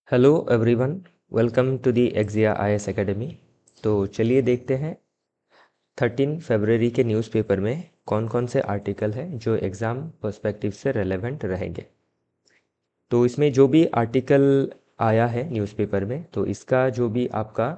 Hello everyone, welcome to the एक्जिया IAS academy. तो चलिए देखते हैं 13 फरवरी के न्यूज़पेपर में कौन कौन से आर्टिकल हैं जो एग्ज़ाम पर्सपेक्टिव से रेलेवेंट रहेंगे। तो इसमें जो भी आर्टिकल आया है न्यूज़पेपर में, तो इसका जो भी आपका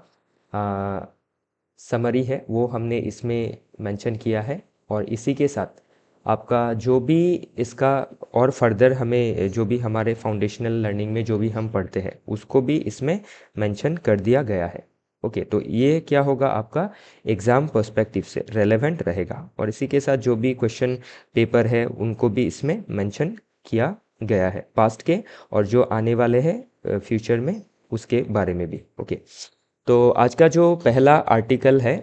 समरी है वो हमने इसमें मेंशन किया है। और इसी के साथ आपका जो भी इसका और फर्दर हमें जो भी हमारे फाउंडेशनल लर्निंग में जो भी हम पढ़ते हैं उसको भी इसमें मेंशन कर दिया गया है। ओके, तो ये क्या होगा, आपका एग्ज़ाम पर्सपेक्टिव से रेलेवेंट रहेगा। और इसी के साथ जो भी क्वेश्चन पेपर है उनको भी इसमें मेंशन किया गया है, पास्ट के और जो आने वाले हैं फ्यूचर में उसके बारे में भी। ओके, तो आज का जो पहला आर्टिकल है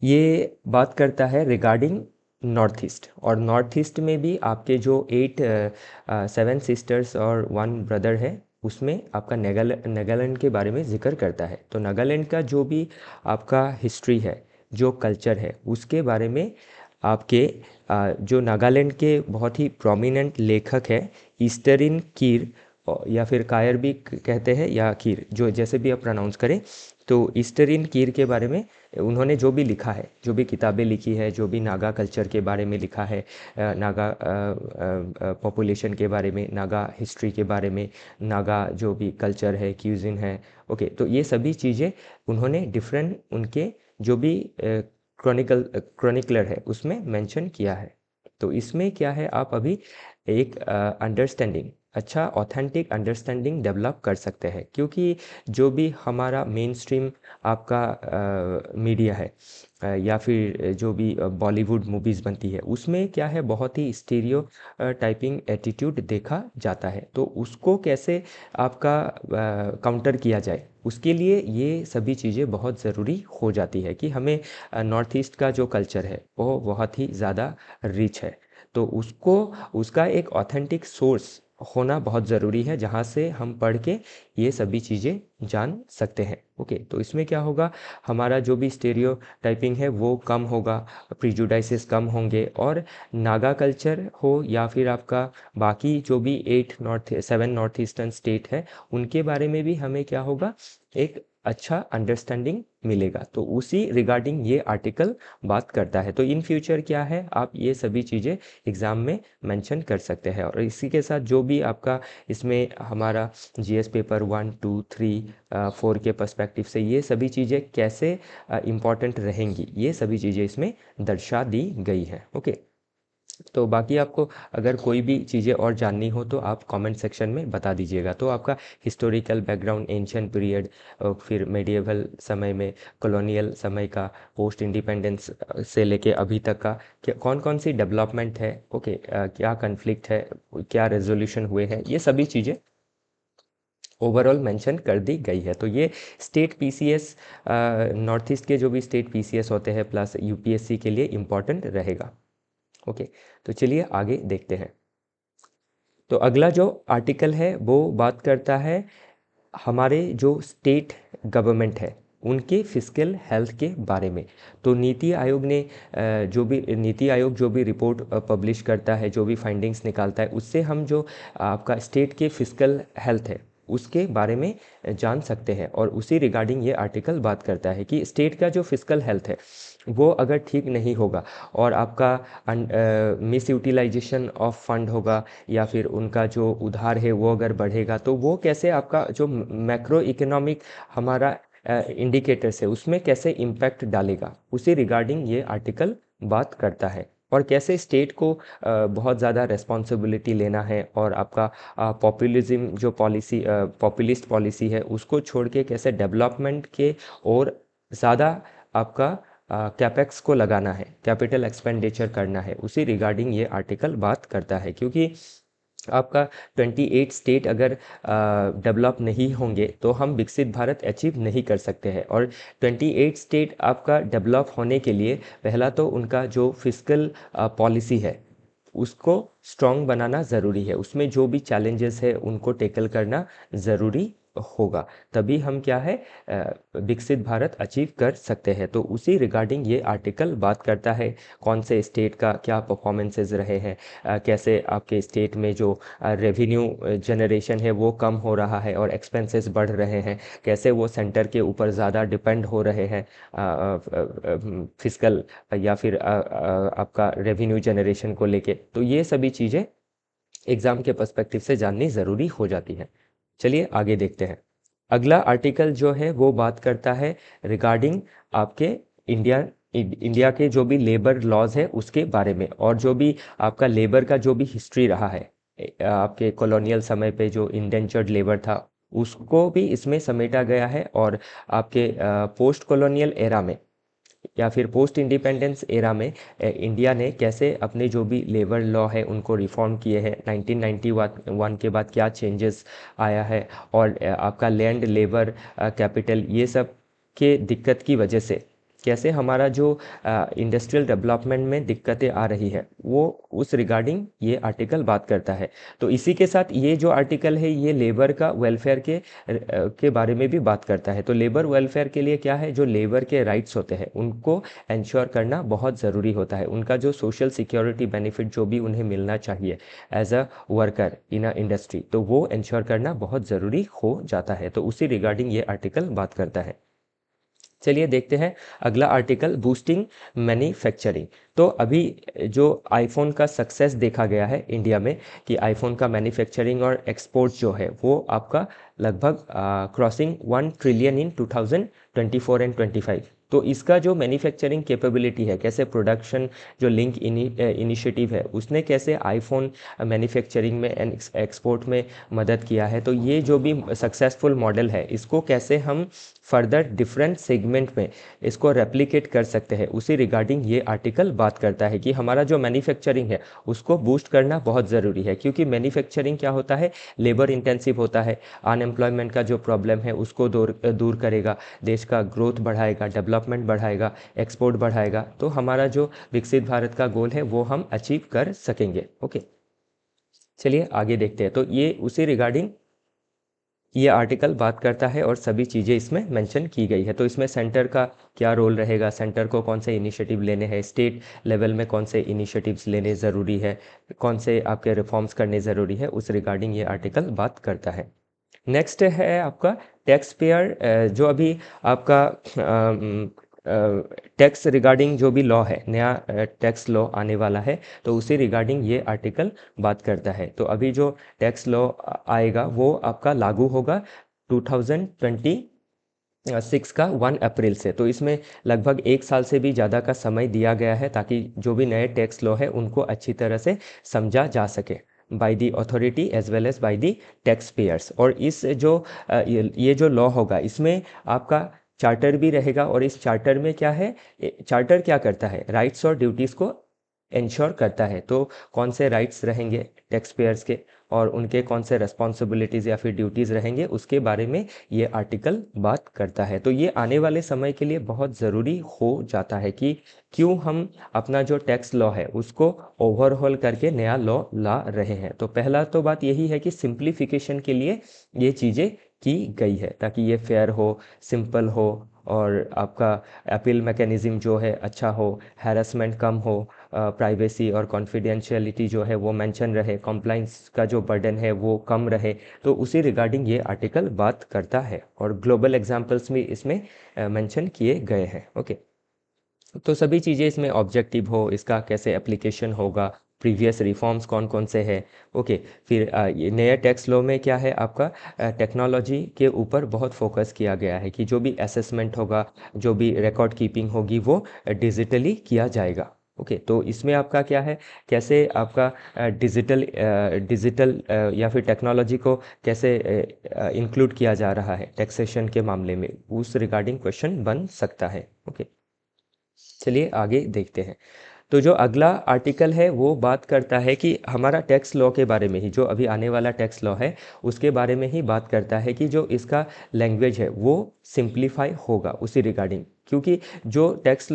ये बात करता है रिगार्डिंग नॉर्थ ईस्ट। और नॉर्थ ईस्ट में भी आपके जो 7 सिस्टर्स और 1 ब्रदर है उसमें आपका नागालैंड के बारे में जिक्र करता है। तो नागालैंड का जो भी आपका हिस्ट्री है, जो कल्चर है, उसके बारे में आपके जो नागालैंड के बहुत ही प्रोमिनेंट लेखक है ईस्टरिन कीर, या फिर कायर भी कहते हैं या कीर, जो जैसे भी आप प्रोनाउंस करें। तो ईस्टरिन कीर के बारे में उन्होंने जो भी लिखा है, जो भी किताबें लिखी है, जो भी नागा कल्चर के बारे में लिखा है, नागा पॉपुलेशन के बारे में, नागा हिस्ट्री के बारे में, नागा जो भी कल्चर है, क्यूजिन है। ओके, तो ये सभी चीज़ें उन्होंने डिफरेंट उनके जो भी क्रॉनिकलर है उसमें मेंशन किया है। तो इसमें क्या है, आप अभी एक अंडरस्टैंडिंग, अच्छा ऑथेंटिक अंडरस्टैंडिंग डेवलप कर सकते हैं। क्योंकि जो भी हमारा मेन स्ट्रीम आपका मीडिया है या फिर जो भी बॉलीवुड मूवीज़ बनती है उसमें क्या है, बहुत ही स्टीरियो टाइपिंग एटीट्यूड देखा जाता है। तो उसको कैसे आपका काउंटर किया जाए, उसके लिए ये सभी चीज़ें बहुत ज़रूरी हो जाती है कि हमें नॉर्थ ईस्ट का जो कल्चर है वो बहुत ही ज़्यादा रिच है। तो उसको उसका एक ऑथेंटिक सोर्स होना बहुत ज़रूरी है जहाँ से हम पढ़ के ये सभी चीज़ें जान सकते हैं। ओके, तो इसमें क्या होगा, हमारा जो भी स्टेरियो टाइपिंग है वो कम होगा, प्रीजुडाइसेस कम होंगे। और नागा कल्चर हो या फिर आपका बाकी जो भी 7 नॉर्थ ईस्टर्न स्टेट है उनके बारे में भी हमें क्या होगा, एक अच्छा अंडरस्टैंडिंग मिलेगा। तो उसी रिगार्डिंग ये आर्टिकल बात करता है। तो इन फ्यूचर क्या है, आप ये सभी चीज़ें एग्ज़ाम में मेंशन कर सकते हैं। और इसी के साथ जो भी आपका इसमें हमारा जीएस पेपर 1, 2, 3, 4 के पर्सपेक्टिव से ये सभी चीज़ें कैसे इम्पॉर्टेंट रहेंगी, ये सभी चीज़ें इसमें दर्शा दी गई हैं। ओके, तो बाकी आपको अगर कोई भी चीज़ें और जाननी हो तो आप कमेंट सेक्शन में बता दीजिएगा। तो आपका हिस्टोरिकल बैकग्राउंड, एंशियंट पीरियड, फिर मेडिएवल समय में, कॉलोनियल समय का, पोस्ट इंडिपेंडेंस से लेके अभी तक का कौन कौन सी डेवलपमेंट है, ओके, क्या कन्फ्लिक्ट है, क्या रेजोल्यूशन हुए हैं, ये सभी चीज़ें ओवरऑल मेंशन कर दी गई है। तो ये स्टेट पीसीएस, नॉर्थ ईस्ट के जो भी स्टेट पीसीएस होते हैं प्लस यूपीएससी के लिए इम्पॉर्टेंट रहेगा। ओके, तो चलिए आगे देखते हैं। तो अगला जो आर्टिकल है वो बात करता है हमारे जो स्टेट गवर्नमेंट है उनके फिस्कल हेल्थ के बारे में। तो नीति आयोग ने नीति आयोग जो भी रिपोर्ट पब्लिश करता है, जो भी फाइंडिंग्स निकालता है, उससे हम जो आपका स्टेट के फिस्कल हेल्थ है उसके बारे में जान सकते हैं। और उसी रिगार्डिंग ये आर्टिकल बात करता है कि स्टेट का जो फिस्कल हेल्थ है वो अगर ठीक नहीं होगा और आपका मिस यूटिलाइजेशन ऑफ फंड होगा या फिर उनका जो उधार है वो अगर बढ़ेगा, तो वो कैसे आपका जो मैक्रो इकोनॉमिक हमारा इंडिकेटर्स है उसमें कैसे इम्पैक्ट डालेगा, उसी रिगार्डिंग ये आर्टिकल बात करता है। और कैसे स्टेट को बहुत ज़्यादा रिस्पॉन्सिबिलिटी लेना है और आपका पॉपुलिज्म जो पॉलिसी, पॉपुलिस्ट पॉलिसी है उसको छोड़ के कैसे डेवलपमेंट के और ज़्यादा आपका कैपेक्स को लगाना है, कैपिटल एक्सपेंडिचर करना है, उसी रिगार्डिंग ये आर्टिकल बात करता है। क्योंकि आपका 28 स्टेट अगर डेवलप नहीं होंगे तो हम विकसित भारत अचीव नहीं कर सकते हैं। और 28 स्टेट आपका डेवलप होने के लिए पहला तो उनका जो फिस्कल पॉलिसी है उसको स्ट्रॉन्ग बनाना ज़रूरी है, उसमें जो भी चैलेंजेस है उनको टेकल करना ज़रूरी होगा, तभी हम क्या है विकसित भारत अचीव कर सकते हैं। तो उसी रिगार्डिंग ये आर्टिकल बात करता है कौन से स्टेट का क्या परफॉर्मेंसेस रहे हैं, कैसे आपके स्टेट में जो रेवेन्यू जनरेशन है वो कम हो रहा है और एक्सपेंसेस बढ़ रहे हैं, कैसे वो सेंटर के ऊपर ज़्यादा डिपेंड हो रहे हैं फिजिकल या फिर आपका रेवेन्यू जनरेशन को लेके। तो ये सभी चीज़ें एग्ज़ाम के पर्सपेक्टिव से जाननी ज़रूरी हो जाती है। चलिए आगे देखते हैं। अगला आर्टिकल जो है वो बात करता है रिगार्डिंग आपके इंडिया इंडिया के जो भी लेबर लॉज है उसके बारे में, और जो भी आपका लेबर का जो भी हिस्ट्री रहा है आपके कॉलोनियल समय पे जो इंडेंचर्ड लेबर था उसको भी इसमें समेटा गया है। और आपके पोस्ट कॉलोनियल एरा में या फिर पोस्ट इंडिपेंडेंस एरा में इंडिया ने कैसे अपने जो भी लेबर लॉ है उनको रिफॉर्म किए हैं, 1991 के बाद क्या चेंजेस आया है, और आपका लैंड लेबर कैपिटल ये सब के दिक्कत की वजह से कैसे हमारा जो इंडस्ट्रियल डेवलपमेंट में दिक्कतें आ रही है वो उस रिगार्डिंग ये आर्टिकल बात करता है। तो इसी के साथ ये जो आर्टिकल है ये लेबर का वेलफेयर के बारे में भी बात करता है। तो लेबर वेलफेयर के लिए क्या है, जो लेबर के राइट्स होते हैं उनको इंश्योर करना बहुत ज़रूरी होता है, उनका जो सोशल सिक्योरिटी बेनिफिट जो भी उन्हें मिलना चाहिए as a worker in a industry, तो वो इंश्योर करना बहुत ज़रूरी हो जाता है। तो उसी रिगार्डिंग ये आर्टिकल बात करता है। चलिए देखते हैं अगला आर्टिकल, बूस्टिंग मैन्युफैक्चरिंग। तो अभी जो आईफोन का सक्सेस देखा गया है इंडिया में कि आईफोन का मैन्युफैक्चरिंग और एक्सपोर्ट जो है वो आपका लगभग क्रॉसिंग 1 ट्रिलियन इन 2024 एंड 25। तो इसका जो मैन्युफैक्चरिंग कैपेबिलिटी है, कैसे प्रोडक्शन जो लिंक इनिशिएटिव है उसने कैसे आईफोन मैन्युफैक्चरिंग में एंड एक्सपोर्ट में मदद किया है, तो ये जो भी सक्सेसफुल मॉडल है इसको कैसे हम फर्दर डिफरेंट सेगमेंट में इसको रेप्लिकेट कर सकते हैं, उसी रिगार्डिंग ये आर्टिकल बात करता है कि हमारा जो मैन्युफैक्चरिंग है उसको बूस्ट करना बहुत ज़रूरी है। क्योंकि मैन्युफैक्चरिंग क्या होता है, लेबर इंटेंसिव होता है, अनएम्प्लॉयमेंट का जो प्रॉब्लम है उसको दूर करेगा, देश का ग्रोथ बढ़ाएगा, डेवलपमेंट बढ़ाएगा, एक्सपोर्ट बढ़ाएगा, तो हमारा जो विकसित भारत का गोल है वो हम अचीव कर सकेंगे। ओके, चलिए आगे देखते हैं। तो ये उसी रिगार्डिंग ये आर्टिकल बात करता है और सभी चीज़ें इसमें मेंशन की गई है। तो इसमें सेंटर का क्या रोल रहेगा, सेंटर को कौन से इनिशिएटिव लेने हैं, स्टेट लेवल में कौन से इनिशिएटिव्स लेने ज़रूरी है, कौन से आपके रिफॉर्म्स करने ज़रूरी है, उस रिगार्डिंग ये आर्टिकल बात करता है। नेक्स्ट है आपका टैक्स पेयर, जो अभी आपका टैक्स रिगार्डिंग जो भी लॉ है, नया टैक्स लॉ आने वाला है, तो उसी रिगार्डिंग ये आर्टिकल बात करता है। तो अभी जो टैक्स लॉ आएगा वो आपका लागू होगा 2026 का 1 अप्रैल से। तो इसमें लगभग 1 साल से भी ज़्यादा का समय दिया गया है ताकि जो भी नए टैक्स लॉ है उनको अच्छी तरह से समझा जा सके by the authority as well as by the taxpayers. और इस जो ये जो लॉ होगा इसमें आपका चार्टर भी रहेगा, और इस चार्टर में क्या है, चार्टर क्या करता है, राइट्स और ड्यूटीज़ को इंश्योर करता है। तो कौन से राइट्स रहेंगे टैक्स पेयर्स के और उनके कौन से रिस्पॉन्सिबिलिटीज़ या फिर ड्यूटीज़ रहेंगे उसके बारे में ये आर्टिकल बात करता है। तो ये आने वाले समय के लिए बहुत ज़रूरी हो जाता है कि क्यों हम अपना जो टैक्स लॉ है उसको ओवरहॉल करके नया लॉ ला रहे हैं। तो पहला तो बात यही है कि सिंप्लीफिकेशन के लिए ये चीज़ें की गई है ताकि ये फेयर हो, सिंपल हो, और आपका अपील मैकेनिज़्म जो है अच्छा हो, हैरेसमेंट कम हो, प्राइवेसी और कॉन्फिडेंशियलिटी जो है वो मेंशन रहे, कंप्लाइंस का जो बर्डन है वो कम रहे। तो उसी रिगार्डिंग ये आर्टिकल बात करता है और ग्लोबल एग्जांपल्स भी इसमें मेंशन किए गए हैं। ओके, तो सभी चीज़ें इसमें ऑब्जेक्टिव हो, इसका कैसे एप्लीकेशन होगा, प्रीवियस रिफॉर्म्स कौन कौन से हैं। ओके, फिर ये नए टैक्स लॉ में क्या है, आपका टेक्नोलॉजी के ऊपर बहुत फोकस किया गया है कि जो भी असेसमेंट होगा, जो भी रिकॉर्ड कीपिंग होगी वो डिजिटली किया जाएगा। ओके, तो इसमें आपका क्या है, कैसे आपका डिजिटल या फिर टेक्नोलॉजी को कैसे इंक्लूड किया जा रहा है टैक्सेशन के मामले में, उस रिगार्डिंग क्वेश्चन बन सकता है। ओके, चलिए आगे देखते हैं। तो जो अगला आर्टिकल है वो बात करता है कि हमारा टैक्स लॉ के बारे में ही, जो अभी आने वाला टैक्स लॉ है उसके बारे में ही बात करता है कि जो इसका लैंग्वेज है वो सिंप्लीफाई होगा उसी रिगार्डिंग। क्योंकि जो टैक्स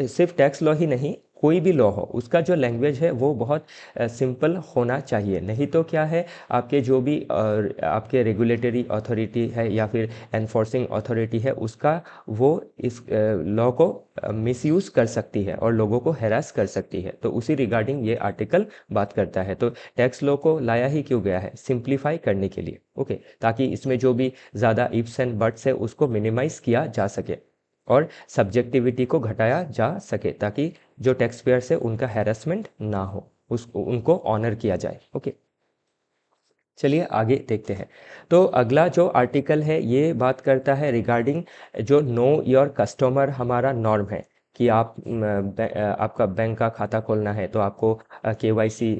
सिर्फ टैक्स लॉ ही नहीं, कोई भी लॉ हो उसका जो लैंग्वेज है वो बहुत सिंपल होना चाहिए। नहीं तो क्या है, आपके जो भी आपके रेगुलेटरी अथॉरिटी है या फिर एनफोर्सिंग अथॉरिटी है उसका वो इस लॉ को मिसयूज़ कर सकती है और लोगों को हैरास कर सकती है। तो उसी रिगार्डिंग ये आर्टिकल बात करता है। तो टैक्स लॉ को लाया ही क्यों गया है? सिंप्लीफाई करने के लिए, ओके, ताकि इसमें जो भी ज़्यादा इफ्स एंड बट्स है उसको मिनिमाइज किया जा सके और सब्जेक्टिविटी को घटाया जा सके, ताकि जो टैक्स पेयर्स है उनका हैरेसमेंट ना हो, उनको ऑनर किया जाए। ओके, चलिए आगे देखते हैं। तो अगला जो आर्टिकल है ये बात करता है रिगार्डिंग जो नो योर कस्टमर हमारा नॉर्म है कि आपका बैंक का खाता खोलना है तो आपको केवाईसी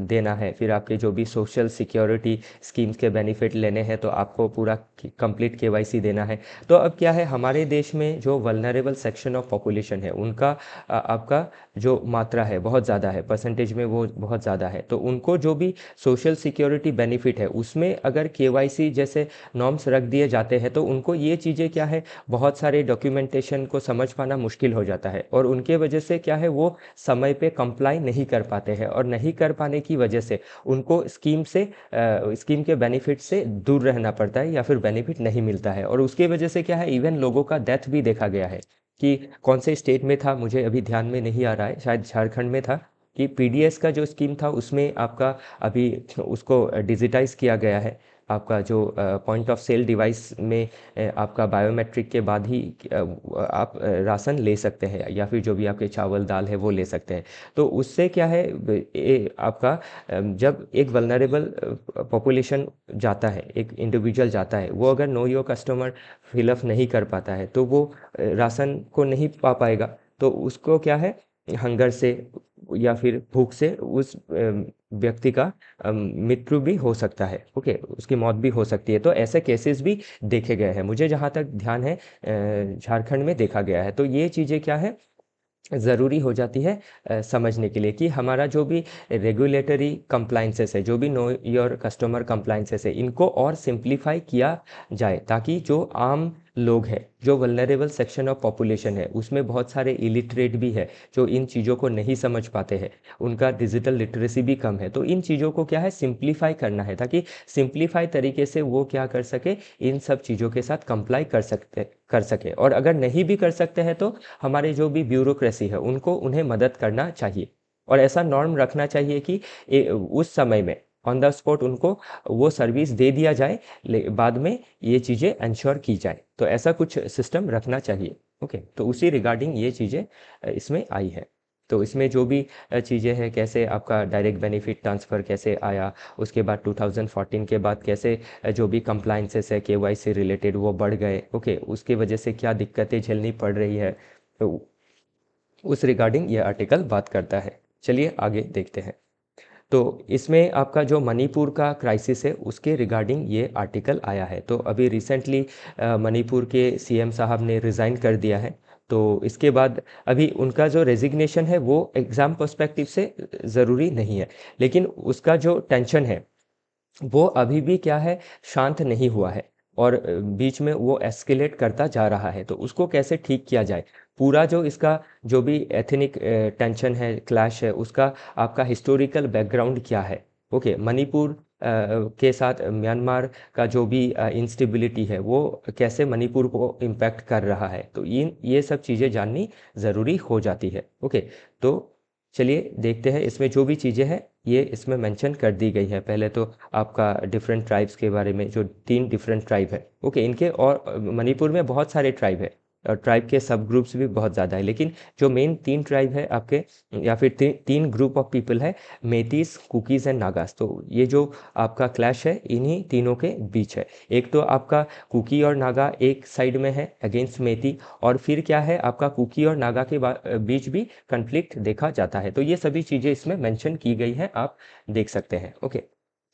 देना है, फिर आपके जो भी सोशल सिक्योरिटी स्कीम्स के बेनिफिट लेने हैं तो आपको पूरा कंप्लीट केवाईसी देना है। तो अब क्या है, हमारे देश में जो वल्नरेबल सेक्शन ऑफ पॉपुलेशन है उनका आपका जो मात्रा है बहुत ज़्यादा है, परसेंटेज में वो बहुत ज़्यादा है। तो उनको जो भी सोशल सिक्योरिटी बेनिफिट है उसमें अगर केवाईसी जैसे नॉर्म्स रख दिए जाते हैं तो उनको ये चीज़ें क्या है, बहुत सारे डॉक्यूमेंटेशन को समझ पाना मुश्किल हो जाता है और उनके वजह से क्या है वो समय पे कंप्लाई नहीं कर पाते हैं और नहीं कर पाने की वजह से उनको स्कीम के बेनिफिट से दूर रहना पड़ता है या फिर बेनिफिट नहीं मिलता है। और उसके वजह से क्या है, इवन लोगों का डेथ भी देखा गया है कि कौन से स्टेट में था मुझे अभी ध्यान में नहीं आ रहा है, शायद झारखंड में था, कि पीडीएस का जो स्कीम था उसमें आपका अभी उसको डिजिटाइज किया गया है। आपका जो पॉइंट ऑफ सेल डिवाइस में आपका बायोमेट्रिक के बाद ही आप राशन ले सकते हैं या फिर जो भी आपके चावल दाल है वो ले सकते हैं। तो उससे क्या है, आपका जब एक वल्नरेबल पॉपुलेशन जाता है, एक इंडिविजुअल जाता है, वो अगर नो योर कस्टमर फिलअप नहीं कर पाता है तो वो राशन को नहीं पा पाएगा। तो उसको क्या है, हंगर से या फिर भूख से उस व्यक्ति का मृत्यु भी हो सकता है। ओके, उसकी मौत भी हो सकती है। तो ऐसे केसेस भी देखे गए हैं, मुझे जहाँ तक ध्यान है झारखंड में देखा गया है। तो ये चीज़ें क्या है, ज़रूरी हो जाती है समझने के लिए कि हमारा जो भी रेगुलेटरी कंप्लाइंसेस है, जो भी नो योर कस्टमर कंप्लाइंसेस है, इनको और सिंप्लीफाई किया जाए ताकि जो आम लोग हैं, जो वल्नरेबल सेक्शन ऑफ पॉपुलेशन है उसमें बहुत सारे इलिटरेट भी है जो इन चीज़ों को नहीं समझ पाते हैं, उनका डिजिटल लिटरेसी भी कम है। तो इन चीज़ों को क्या है, सिंप्लीफाई करना है ताकि सिंप्लीफाई तरीके से वो क्या कर सके, इन सब चीज़ों के साथ कंप्लाई कर सके। और अगर नहीं भी कर सकते हैं तो हमारे जो भी ब्यूरोक्रेसी है उनको उन्हें मदद करना चाहिए और ऐसा नॉर्म रखना चाहिए कि उस समय में ऑन द स्पॉट उनको वो सर्विस दे दिया जाए, बाद में ये चीज़ें इंश्योर की जाए। तो ऐसा कुछ सिस्टम रखना चाहिए। ओके, तो उसी रिगार्डिंग ये चीज़ें इसमें आई है। तो इसमें जो भी चीज़ें हैं, कैसे आपका डायरेक्ट बेनिफिट ट्रांसफ़र कैसे आया, उसके बाद 2014 के बाद कैसे जो भी कंप्लाइंसेस है केवाईसी रिलेटेड वो बढ़ गए। ओके, उसके वजह से क्या दिक्कतें झेलनी पड़ रही है, तो उस रिगार्डिंग ये आर्टिकल बात करता है। चलिए आगे देखते हैं। तो इसमें आपका जो मणिपुर का क्राइसिस है उसके रिगार्डिंग ये आर्टिकल आया है। तो अभी रिसेंटली मणिपुर के सीएम साहब ने रिज़ाइन कर दिया है। तो इसके बाद अभी उनका जो रेजिग्नेशन है वो एग्ज़ाम पर्सपेक्टिव से ज़रूरी नहीं है, लेकिन उसका जो टेंशन है वो अभी भी क्या है, शांत नहीं हुआ है और बीच में वो एस्केलेट करता जा रहा है। तो उसको कैसे ठीक किया जाए, पूरा जो इसका जो भी एथनिक टेंशन है, क्लैश है, उसका आपका हिस्टोरिकल बैकग्राउंड क्या है। ओके, मणिपुर के साथ म्यांमार का जो भी इंस्टेबिलिटी है वो कैसे मणिपुर को इम्पैक्ट कर रहा है, तो ये सब चीज़ें जाननी ज़रूरी हो जाती है। ओके, तो चलिए देखते हैं इसमें जो भी चीज़ें हैं ये इसमें मेंशन कर दी गई है। पहले तो आपका डिफरेंट ट्राइब्स के बारे में, जो 3 डिफरेंट ट्राइब है। ओके, इनके और मणिपुर में बहुत सारे ट्राइब है और ट्राइब के सब ग्रुप्स भी बहुत ज़्यादा है, लेकिन जो मेन 3 ट्राइब है आपके, या फिर 3 ग्रुप ऑफ पीपल है, मेतीस, कुकीज़ एंड नागास। तो ये जो आपका क्लैश है इन्हीं तीनों के बीच है। एक तो आपका कुकी और नागा एक साइड में है अगेंस्ट मेती, और फिर क्या है आपका कुकी और नागा के बीच भी कन्फ्लिक्ट देखा जाता है। तो ये सभी चीज़ें इसमें मेंशन की गई है, आप देख सकते हैं। ओके,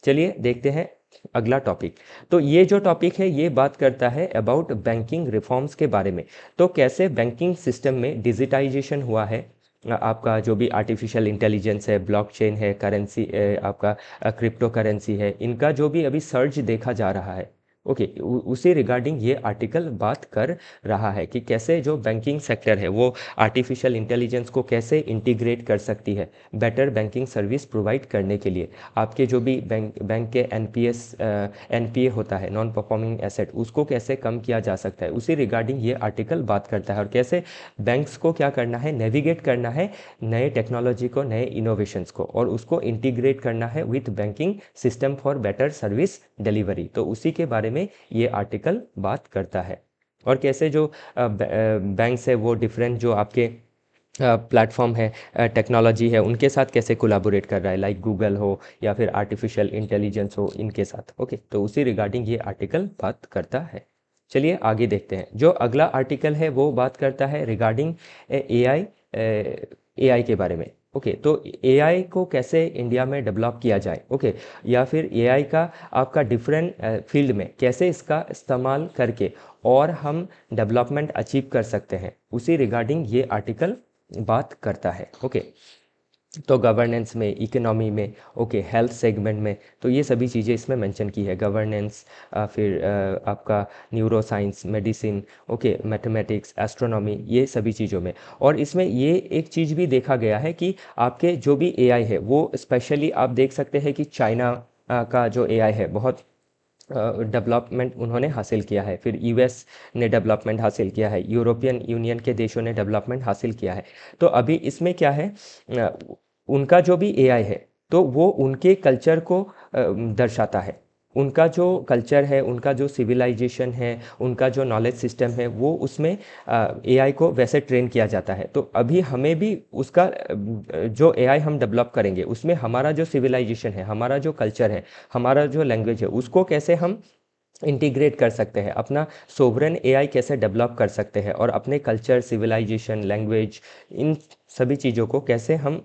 चलिए देखते हैं अगला टॉपिक। तो ये जो टॉपिक है ये बात करता है अबाउट बैंकिंग रिफॉर्म्स के बारे में। तो कैसे बैंकिंग सिस्टम में डिजिटाइजेशन हुआ है, आपका जो भी आर्टिफिशियल इंटेलिजेंस है, ब्लॉकचेन है, करेंसी आपका क्रिप्टो करेंसी है, इनका जो भी अभी सर्ज देखा जा रहा है, ओके, उसी रिगार्डिंग ये आर्टिकल बात कर रहा है कि कैसे जो बैंकिंग सेक्टर है वो आर्टिफिशियल इंटेलिजेंस को कैसे इंटीग्रेट कर सकती है बेटर बैंकिंग सर्विस प्रोवाइड करने के लिए। आपके जो भी बैंक के एनपीए होता है, नॉन परफॉर्मिंग एसेट, उसको कैसे कम किया जा सकता है, उसी रिगार्डिंग ये आर्टिकल बात करता है। और कैसे बैंक्स को क्या करना है, नेविगेट करना है नए टेक्नोलॉजी को, नए इनोवेशंस को, और उसको इंटीग्रेट करना है with banking system for better service delivery. तो उसी के बारे में ये आर्टिकल बात करता है। और कैसे जो बैंक्स है वो डिफरेंट जो आपके प्लेटफॉर्म है, टेक्नोलॉजी है, उनके साथ कैसे कोलैबोरेट कर रहा है, लाइक गूगल हो या फिर आर्टिफिशियल इंटेलिजेंस हो, इनके साथ। ओके, तो उसी रिगार्डिंग ये आर्टिकल बात करता है। चलिए आगे देखते हैं। जो अगला आर्टिकल है वो बात करता है रिगार्डिंग एआई, एआई के बारे में। ओके, तो एआई को कैसे इंडिया में डेवलप किया जाए, ओके, या फिर एआई का आपका डिफरेंट फील्ड में कैसे इसका इस्तेमाल करके और हम डेवलपमेंट अचीव कर सकते हैं, उसी रिगार्डिंग ये आर्टिकल बात करता है। ओके, तो गवर्नेंस में, इकोनॉमी में, ओके, हेल्थ सेगमेंट में, तो ये सभी चीज़ें इसमें मेंशन की है। गवर्नेंस, फिर आपका neuro science, medicine, okay, mathematics, astronomy, ये सभी चीज़ों में। और इसमें ये एक चीज़ भी देखा गया है कि आपके जो भी एआई है वो स्पेशली आप देख सकते हैं कि चाइना का जो एआई है बहुत डेवलपमेंट उन्होंने हासिल किया है, फिर यूएस ने डेवलपमेंट हासिल किया है, यूरोपियन यूनियन के देशों ने डेवलपमेंट हासिल किया है। तो अभी इसमें क्या है, उनका जो भी एआई है तो वो उनके कल्चर को दर्शाता है। उनका जो कल्चर है, उनका जो सिविलाइजेशन है, उनका जो नॉलेज सिस्टम है, वो उसमें एआई को वैसे ट्रेन किया जाता है। तो अभी हमें भी उसका जो एआई हम डेवलप करेंगे उसमें हमारा जो सिविलाइजेशन है, हमारा जो कल्चर है, हमारा जो लैंग्वेज है, उसको कैसे हम इंटीग्रेट कर सकते हैं, अपना सोवरेन एआई कैसे डेवलप कर सकते हैं, और अपने कल्चर, सिविलाइजेशन, लैंग्वेज, इन सभी चीज़ों को कैसे हम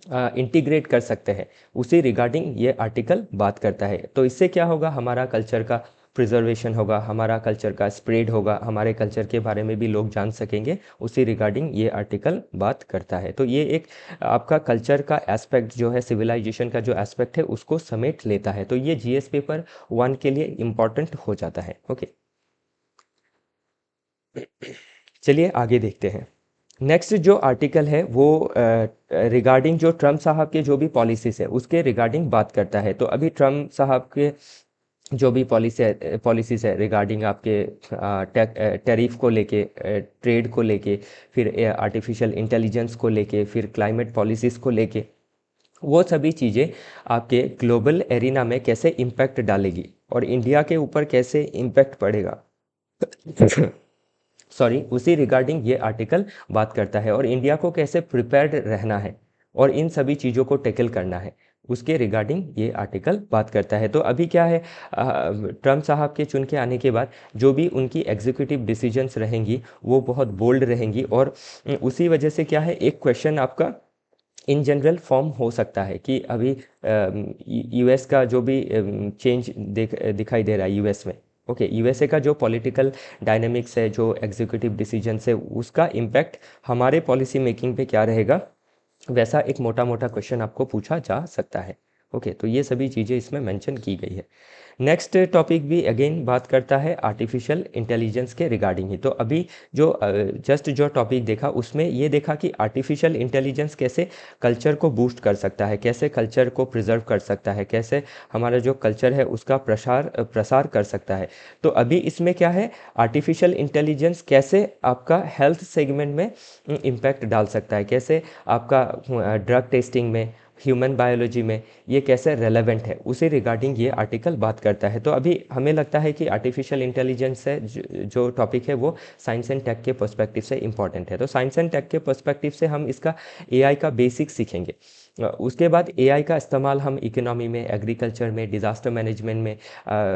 इंटीग्रेट कर सकते हैं, उसी रिगार्डिंग ये आर्टिकल बात करता है। तो इससे क्या होगा, हमारा कल्चर का प्रिजर्वेशन होगा, हमारा कल्चर का स्प्रेड होगा, हमारे कल्चर के बारे में भी लोग जान सकेंगे, उसी रिगार्डिंग ये आर्टिकल बात करता है। तो ये एक आपका कल्चर का एस्पेक्ट जो है, सिविलाइजेशन का जो एस्पेक्ट है, उसको समेट लेता है। तो ये जीएस पेपर 1 के लिए इम्पॉर्टेंट हो जाता है। ओके, चलिए आगे देखते हैं। नेक्स्ट जो आर्टिकल है वो रिगार्डिंग जो ट्रम्प साहब के जो भी पॉलिसीज़ है उसके रिगार्डिंग बात करता है। तो अभी ट्रम्प साहब के जो भी पॉलिसीज़ है रिगार्डिंग आपके टैरिफ को लेके, ट्रेड को लेके, फिर आर्टिफिशियल इंटेलिजेंस को लेके, फिर क्लाइमेट पॉलिसीज़ को लेके, वो सभी चीज़ें आपके ग्लोबल एरिना में कैसे इम्पैक्ट डालेगी और इंडिया के ऊपर कैसे इम्पैक्ट पड़ेगा सॉरी, उसी रिगार्डिंग ये आर्टिकल बात करता है। और इंडिया को कैसे प्रिपेयर्ड रहना है और इन सभी चीज़ों को टैकल करना है, उसके रिगार्डिंग ये आर्टिकल बात करता है। तो अभी क्या है, ट्रम्प साहब के चुन के आने के बाद जो भी उनकी एग्जीक्यूटिव डिसीजंस रहेंगी वो बहुत बोल्ड रहेंगी, और उसी वजह से क्या है, एक क्वेश्चन आपका इन जनरल फॉर्म हो सकता है कि अभी यूएस का जो भी चेंज दिखाई दे रहा है यूएस में, ओके, यूएसए का जो पॉलिटिकल डायनेमिक्स है, जो एग्जीक्यूटिव डिसीजंस है, उसका इम्पैक्ट हमारे पॉलिसी मेकिंग पे क्या रहेगा, वैसा एक मोटा मोटा क्वेश्चन आपको पूछा जा सकता है। ओके, तो ये सभी चीज़ें इसमें मेंशन की गई है। नेक्स्ट टॉपिक भी अगेन बात करता है आर्टिफिशियल इंटेलिजेंस के रिगार्डिंग ही। तो अभी जो जस्ट जो टॉपिक देखा उसमें ये देखा कि आर्टिफिशियल इंटेलिजेंस कैसे कल्चर को बूस्ट कर सकता है, कैसे कल्चर को प्रिजर्व कर सकता है, कैसे हमारा जो कल्चर है उसका प्रसार कर सकता है। तो अभी इसमें क्या है, आर्टिफिशियल इंटेलिजेंस कैसे आपका हेल्थ सेगमेंट में इम्पैक्ट डाल सकता है, कैसे आपका ड्रग टेस्टिंग में, ह्यूमन बायोलॉजी में ये कैसे रेलेवेंट है, उसी रिगार्डिंग ये आर्टिकल बात करता है। तो अभी हमें लगता है कि आर्टिफिशियल इंटेलिजेंस से जो टॉपिक है वो साइंस एंड टेक के पर्सपेक्टिव से इम्पॉर्टेंट है। तो साइंस एंड टेक के पर्सपेक्टिव से हम इसका एआई का बेसिक सीखेंगे। उसके बाद एआई का इस्तेमाल हम इकोनॉमी में, एग्रीकल्चर में, डिज़ास्टर मैनेजमेंट में,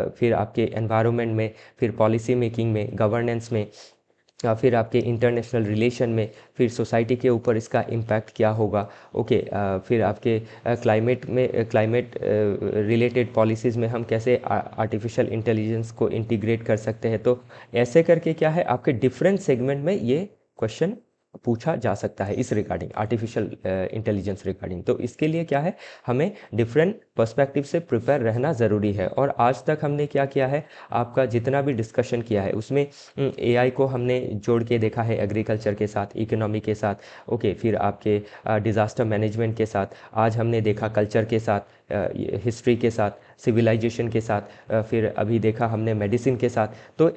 फिर आपके एनवायरनमेंट में, फिर पॉलिसी मेकिंग में, गवर्नेंस में, या फिर आपके इंटरनेशनल रिलेशन में, फिर सोसाइटी के ऊपर इसका इम्पैक्ट क्या होगा, ओके, फिर आपके क्लाइमेट रिलेटेड पॉलिसीज़ में हम कैसे आर्टिफिशियल इंटेलिजेंस को इंटीग्रेट कर सकते हैं। तो ऐसे करके क्या है, आपके डिफरेंट सेगमेंट में ये क्वेश्चन पूछा जा सकता है इस रिगार्डिंग, आर्टिफिशियल इंटेलिजेंस रिगार्डिंग। तो इसके लिए क्या है, हमें डिफरेंट पर्सपेक्टिव से प्रिपेयर रहना ज़रूरी है। और आज तक हमने क्या किया है, आपका जितना भी डिस्कशन किया है उसमें एआई को हमने जोड़ के देखा है एग्रीकल्चर के साथ, इकोनॉमी के साथ, ओके, फिर आपके डिज़ास्टर मैनेजमेंट के साथ, आज हमने देखा कल्चर के साथ, हिस्ट्री के साथ, सिविलाइजेशन के साथ, फिर अभी देखा हमने मेडिसिन के साथ। तो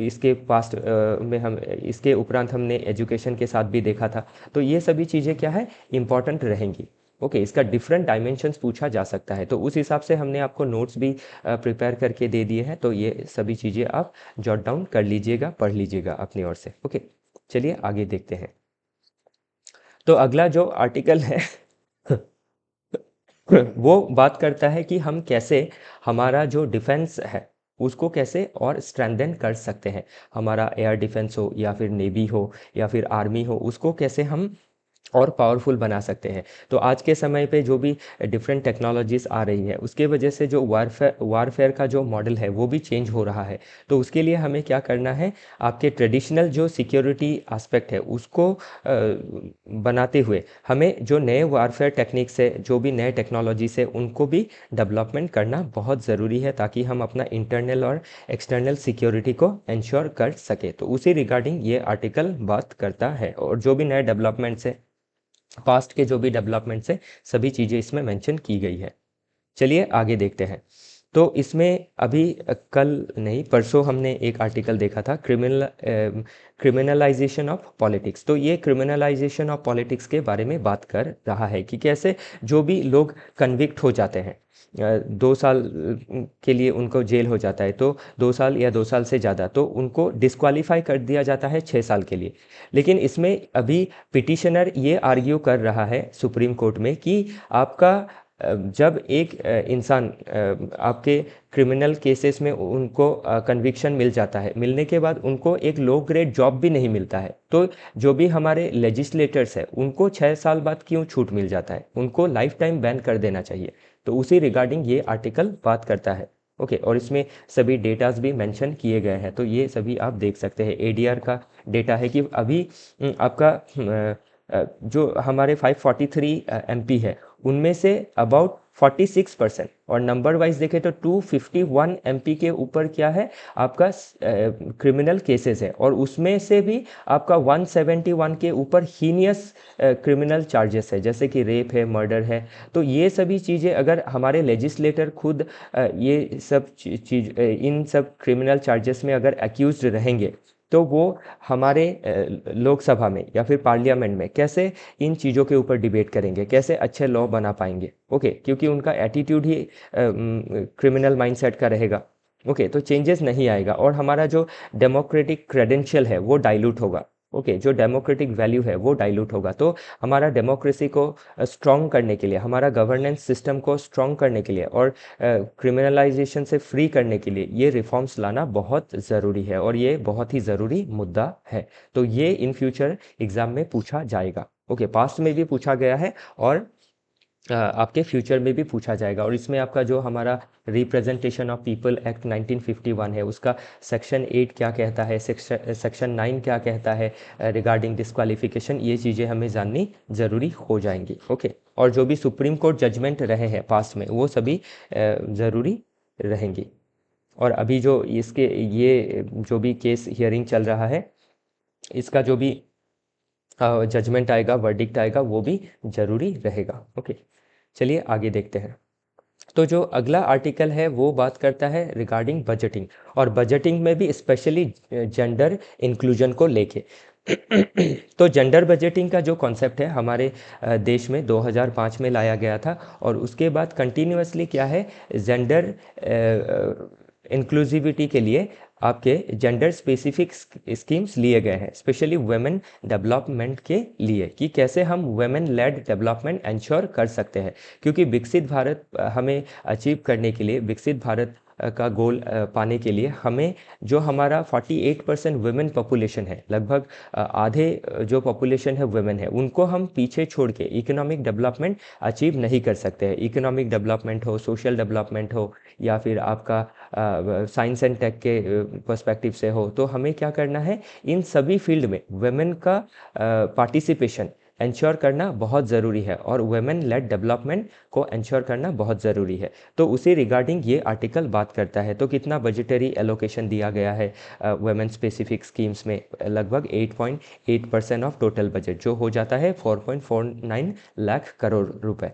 इसके पास्ट में हम इसके उपरांत हमने एजुकेशन के साथ भी देखा था। तो ये सभी चीज़ें क्या है, इम्पॉर्टेंट रहेंगी। ओके, इसका डिफरेंट डायमेंशंस पूछा जा सकता है, तो उस हिसाब से हमने आपको नोट्स भी प्रिपेयर करके दे दिए हैं। तो ये सभी चीज़ें आप जॉट डाउन कर लीजिएगा, पढ़ लीजिएगा अपनी ओर से। ओके, चलिए आगे देखते हैं। तो अगला जो आर्टिकल है वो बात करता है कि हम कैसे हमारा जो डिफेंस है उसको कैसे और स्ट्रेंथन कर सकते हैं। हमारा एयर डिफेंस हो या फिर नेवी हो या फिर आर्मी हो, उसको कैसे हम और पावरफुल बना सकते हैं। तो आज के समय पे जो भी डिफरेंट टेक्नोलॉजीज़ आ रही है उसके वजह से जो वारफेयर का जो मॉडल है वो भी चेंज हो रहा है। तो उसके लिए हमें क्या करना है, आपके ट्रेडिशनल जो सिक्योरिटी एस्पेक्ट है उसको बनाते हुए हमें जो नए वारफेयर टेक्निक से, जो भी नए टेक्नोलॉजी से, उनको भी डेवलपमेंट करना बहुत ज़रूरी है ताकि हम अपना इंटरनल और एक्सटर्नल सिक्योरिटी को इंश्योर कर सके। तो उसी रिगार्डिंग ये आर्टिकल बात करता है, और जो भी नए डेवलपमेंट्स है, पास्ट के जो भी डेवलपमेंट्स है, सभी चीज़ें इसमें मेंशन की गई है। चलिए आगे देखते हैं। तो इसमें अभी कल नहीं, परसों हमने एक आर्टिकल देखा था, क्रिमिनलाइजेशन ऑफ पॉलिटिक्स। तो ये क्रिमिनलाइजेशन ऑफ पॉलिटिक्स के बारे में बात कर रहा है कि कैसे जो भी लोग कन्विक्ट हो जाते हैं, 2 साल के लिए उनको जेल हो जाता है, तो 2 साल या 2 साल से ज़्यादा, तो उनको डिस्क्वालीफाई कर दिया जाता है 6 साल के लिए। लेकिन इसमें अभी पिटिशनर ये आर्ग्यू कर रहा है सुप्रीम कोर्ट में कि आपका जब एक इंसान आपके क्रिमिनल केसेस में उनको कन्विक्शन मिल जाता है, मिलने के बाद उनको एक लो ग्रेड जॉब भी नहीं मिलता है, तो जो भी हमारे लेजिस्लेटर्स है उनको 6 साल बाद क्यों छूट मिल जाता है, उनको लाइफ टाइम बैन कर देना चाहिए। तो उसी रिगार्डिंग ये आर्टिकल बात करता है। ओके, और इसमें सभी डेटाज भी मेंशन किए गए हैं, तो ये सभी आप देख सकते हैं। एडीआर का डेटा है कि अभी आपका जो हमारे 543 एमपी है उनमें से अबाउट 46%, और नंबर वाइज देखें तो 251 एमपी के ऊपर क्या है, आपका क्रिमिनल केसेस है, और उसमें से भी आपका 171 के ऊपर हीनियस क्रिमिनल चार्जेस है, जैसे कि रेप है, मर्डर है। तो ये सभी चीज़ें अगर हमारे लेजिस्लेटर खुद ये सब चीज़ इन सब क्रिमिनल चार्जेस में अगर एक्यूज्ड रहेंगे, तो वो हमारे लोकसभा में या फिर पार्लियामेंट में कैसे इन चीज़ों के ऊपर डिबेट करेंगे, कैसे अच्छे लॉ बना पाएंगे। ओके, क्योंकि उनका एटीट्यूड ही क्रिमिनल माइंडसेट का रहेगा। ओके, तो चेंजेस नहीं आएगा, और हमारा जो डेमोक्रेटिक क्रेडेंशियल है वो डाइल्यूट होगा। ओके, जो डेमोक्रेटिक वैल्यू है वो डाइल्यूट होगा। तो हमारा डेमोक्रेसी को स्ट्रॉन्ग करने के लिए, हमारा गवर्नेंस सिस्टम को स्ट्रॉन्ग करने के लिए और क्रिमिनलाइजेशन से फ्री करने के लिए ये रिफॉर्म्स लाना बहुत ज़रूरी है, और ये बहुत ही ज़रूरी मुद्दा है। तो ये इन फ्यूचर एग्ज़ाम में पूछा जाएगा। ओके, पास्ट में भी पूछा गया है और आपके फ्यूचर में भी पूछा जाएगा। और इसमें आपका जो हमारा रिप्रेजेंटेशन ऑफ पीपल एक्ट 1951 है, उसका सेक्शन 8 क्या कहता है, सेक्शन 9 क्या कहता है रिगार्डिंग डिस्क्वालिफिकेशन, ये चीज़ें हमें जाननी ज़रूरी हो जाएंगी। ओके, और जो भी सुप्रीम कोर्ट जजमेंट रहे हैं पास्ट में वो सभी ज़रूरी रहेंगी। और अभी जो इसके ये जो भी केस हियरिंग चल रहा है, इसका जो भी जजमेंट आएगा, वर्डिक्ट आएगा, वो भी ज़रूरी रहेगा। ओके, चलिए आगे देखते हैं। तो जो अगला आर्टिकल है वो बात करता है रिगार्डिंग बजटिंग, और बजटिंग में भी स्पेशली जेंडर इंक्लूजन को लेके। तो जेंडर बजटिंग का जो कॉन्सेप्ट है हमारे देश में 2005 में लाया गया था, और उसके बाद कंटिन्यूअसली क्या है, जेंडर इंक्लूसिविटी के लिए आपके जेंडर स्पेसिफिक स्कीम्स लिए गए हैं, स्पेशली वुमेन डेवलपमेंट के लिए, कि कैसे हम वुमेन लेड डेवलपमेंट इंश्योर कर सकते हैं। क्योंकि विकसित भारत हमें अचीव करने के लिए, विकसित भारत का गोल पाने के लिए हमें जो हमारा 48% वुमेन पॉपुलेशन है, लगभग आधे जो पॉपुलेशन है वुमेन है, उनको हम पीछे छोड़ के इकोनॉमिक डेवलपमेंट अचीव नहीं कर सकते हैं। इकोनॉमिक डेवलपमेंट हो, सोशल डेवलपमेंट हो, या फिर आपका साइंस एंड टेक के पर्सपेक्टिव से हो, तो हमें क्या करना है, इन सभी फील्ड में वुमेन का पार्टिसिपेशन इंश्योर करना बहुत ज़रूरी है और वुमेन लेड डेवलपमेंट को इंश्योर करना बहुत ज़रूरी है। तो उसी रिगार्डिंग ये आर्टिकल बात करता है। तो कितना बजटरी एलोकेशन दिया गया है वुमेन स्पेसिफिक स्कीम्स में, लगभग 8.8% ऑफ टोटल बजट, जो हो जाता है 4.49 लाख करोड़ रुपए।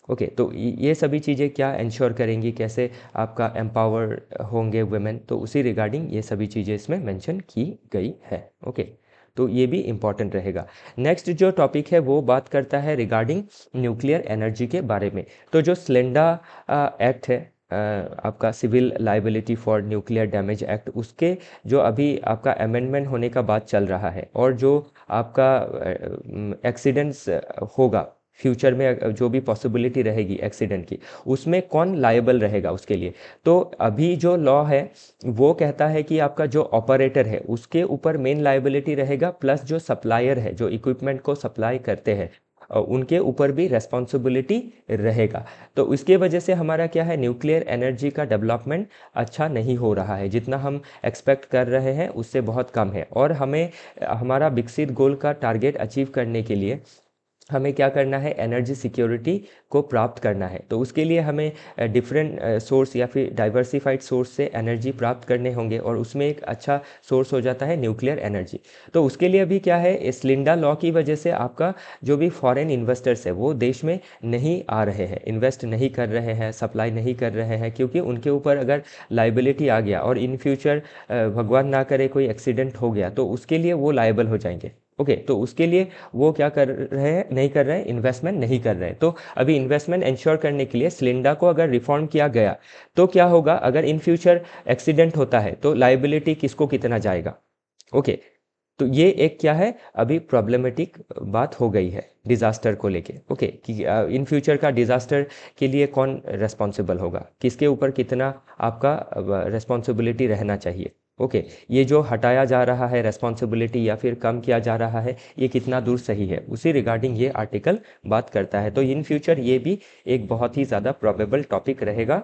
ओके, तो ये सभी चीज़ें क्या इंश्योर करेंगी, कैसे आपका एम्पावर होंगे वुमेन, तो उसी रिगार्डिंग ये सभी चीज़ें इसमें मेंशन की गई है। ओके, तो ये भी इम्पॉर्टेंट रहेगा। नेक्स्ट जो टॉपिक है वो बात करता है रिगार्डिंग न्यूक्लियर एनर्जी के बारे में। तो जो स्लेंडा एक्ट है आपका civil liability for nuclear damage act, उसके जो अभी आपका अमेंडमेंट होने का बात चल रहा है, और जो आपका एक्सीडेंट्स होगा फ्यूचर में, जो भी पॉसिबिलिटी रहेगी एक्सीडेंट की, उसमें कौन लायबल रहेगा उसके लिए। तो अभी जो लॉ है वो कहता है कि आपका जो ऑपरेटर है उसके ऊपर मेन लायबिलिटी रहेगा, प्लस जो सप्लायर है जो इक्विपमेंट को सप्लाई करते हैं उनके ऊपर भी रेस्पॉन्सिबिलिटी रहेगा। तो इसके वजह से हमारा क्या है, न्यूक्लियर एनर्जी का डेवलपमेंट अच्छा नहीं हो रहा है, जितना हम एक्सपेक्ट कर रहे हैं उससे बहुत कम है। और हमें हमारा विकसित गोल का टारगेट अचीव करने के लिए हमें क्या करना है, एनर्जी सिक्योरिटी को प्राप्त करना है। तो उसके लिए हमें डिफरेंट सोर्स या फिर डाइवर्सिफाइड सोर्स से एनर्जी प्राप्त करने होंगे, और उसमें एक अच्छा सोर्स हो जाता है न्यूक्लियर एनर्जी। तो उसके लिए अभी क्या है, इस लिंडा लॉ की वजह से आपका जो भी फॉरेन इन्वेस्टर्स है वो देश में नहीं आ रहे हैं, इन्वेस्ट नहीं कर रहे हैं, सप्लाई नहीं कर रहे हैं, क्योंकि उनके ऊपर अगर लाइबिलिटी आ गया और इन फ्यूचर भगवान ना करे कोई एक्सीडेंट हो गया तो उसके लिए वो लाइबल हो जाएंगे। ओके, तो उसके लिए वो क्या कर रहे हैं, नहीं कर रहे हैं, इन्वेस्टमेंट नहीं कर रहे हैं। तो अभी इन्वेस्टमेंट इंश्योर करने के लिए स्लिंडा को अगर रिफॉर्म किया गया तो क्या होगा, अगर इन फ्यूचर एक्सीडेंट होता है तो लाइबिलिटी किसको कितना जाएगा। ओके, तो ये एक क्या है, अभी प्रॉब्लमेटिक बात हो गई है डिज़ास्टर को लेके। ओके, कि इन फ्यूचर का डिज़ास्टर के लिए कौन रेस्पॉन्सिबल होगा, किसके ऊपर कितना आपका रेस्पॉन्सिबिलिटी रहना चाहिए। ओके, ये जो हटाया जा रहा है रेस्पॉन्सिबिलिटी या फिर कम किया जा रहा है, ये कितना दूर सही है, उसी रिगार्डिंग ये आर्टिकल बात करता है। तो इन फ्यूचर ये भी एक बहुत ही ज़्यादा प्रोबेबल टॉपिक रहेगा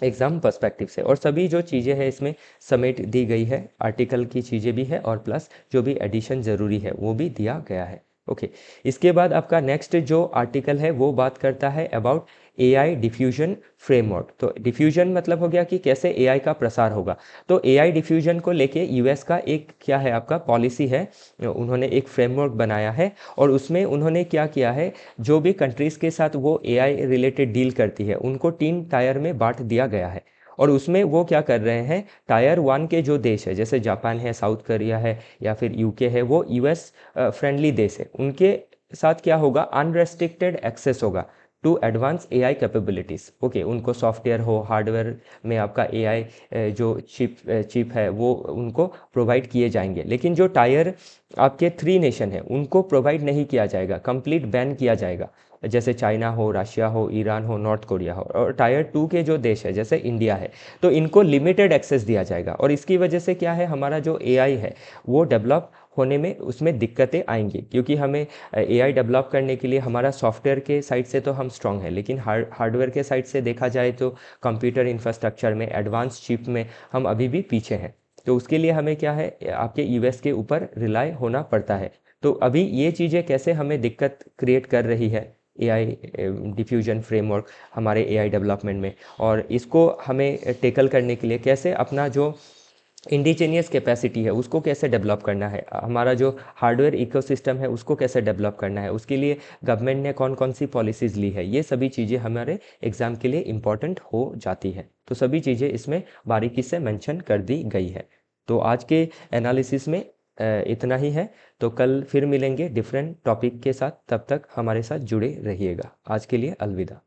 एग्ज़ाम पर्सपेक्टिव से। और सभी जो चीज़ें हैं इसमें समेट दी गई है, आर्टिकल की चीज़ें भी है और प्लस जो भी एडिशन ज़रूरी है वो भी दिया गया है। ओके, इसके बाद आपका नेक्स्ट जो आर्टिकल है वो बात करता है अबाउट एआई डिफ्यूजन फ्रेमवर्क। तो डिफ्यूजन मतलब हो गया कि कैसे एआई का प्रसार होगा। तो एआई डिफ्यूजन को लेके यूएस का एक क्या है आपका पॉलिसी है, उन्होंने एक फ्रेमवर्क बनाया है, और उसमें उन्होंने क्या किया है, जो भी कंट्रीज़ के साथ वो एआई रिलेटेड डील करती है उनको 3 टायर में बांट दिया गया है। और उसमें वो क्या कर रहे हैं, टायर 1 के जो देश है जैसे जापान है, साउथ कोरिया है या फिर यूके है, वो यूएस फ्रेंडली देश है, उनके साथ क्या होगा, अनरेस्ट्रिक्टेड एक्सेस होगा to advance AI capabilities. Okay, उनको सॉफ्टवेयर हो हार्डवेयर में आपका एआई जो चिप है वो उनको प्रोवाइड किए जाएंगे। लेकिन जो टायर आपके 3 नेशन है उनको प्रोवाइड नहीं किया जाएगा, कंप्लीट बैन किया जाएगा, जैसे चाइना हो, रशिया हो, ईरान हो, नॉर्थ कोरिया हो। और टायर 2 के जो देश है जैसे इंडिया है, तो इनको लिमिटेड एक्सेस दिया जाएगा। और इसकी वजह से क्या है, हमारा जो एआई है वो डेवलप होने में उसमें दिक्कतें आएंगी, क्योंकि हमें एआई डेवलप करने के लिए हमारा सॉफ्टवेयर के साइड से तो हम स्ट्रांग है, लेकिन हार्डवेयर के साइड से देखा जाए तो कंप्यूटर इंफ्रास्ट्रक्चर में, एडवांस चिप में हम अभी भी पीछे हैं। तो उसके लिए हमें क्या है, आपके यूएस के ऊपर रिलाई होना पड़ता है। तो अभी ये चीज़ें कैसे हमें दिक्कत क्रिएट कर रही है एआई डिफ्यूजन फ्रेमवर्क हमारे एआई डेवलपमेंट में, और इसको हमें टेकल करने के लिए कैसे अपना जो इंडिजीनियस कैपेसिटी है उसको कैसे डेवलप करना है, हमारा जो हार्डवेयर इकोसिस्टम है उसको कैसे डेवलप करना है, उसके लिए गवर्नमेंट ने कौन कौन सी पॉलिसीज़ ली है, ये सभी चीज़ें हमारे एग्ज़ाम के लिए इम्पॉर्टेंट हो जाती है। तो सभी चीज़ें इसमें बारीकी से मेंशन कर दी गई है। तो आज के एनालिसिस में इतना ही है। तो कल फिर मिलेंगे डिफरेंट टॉपिक के साथ, तब तक हमारे साथ जुड़े रहिएगा। आज के लिए अलविदा।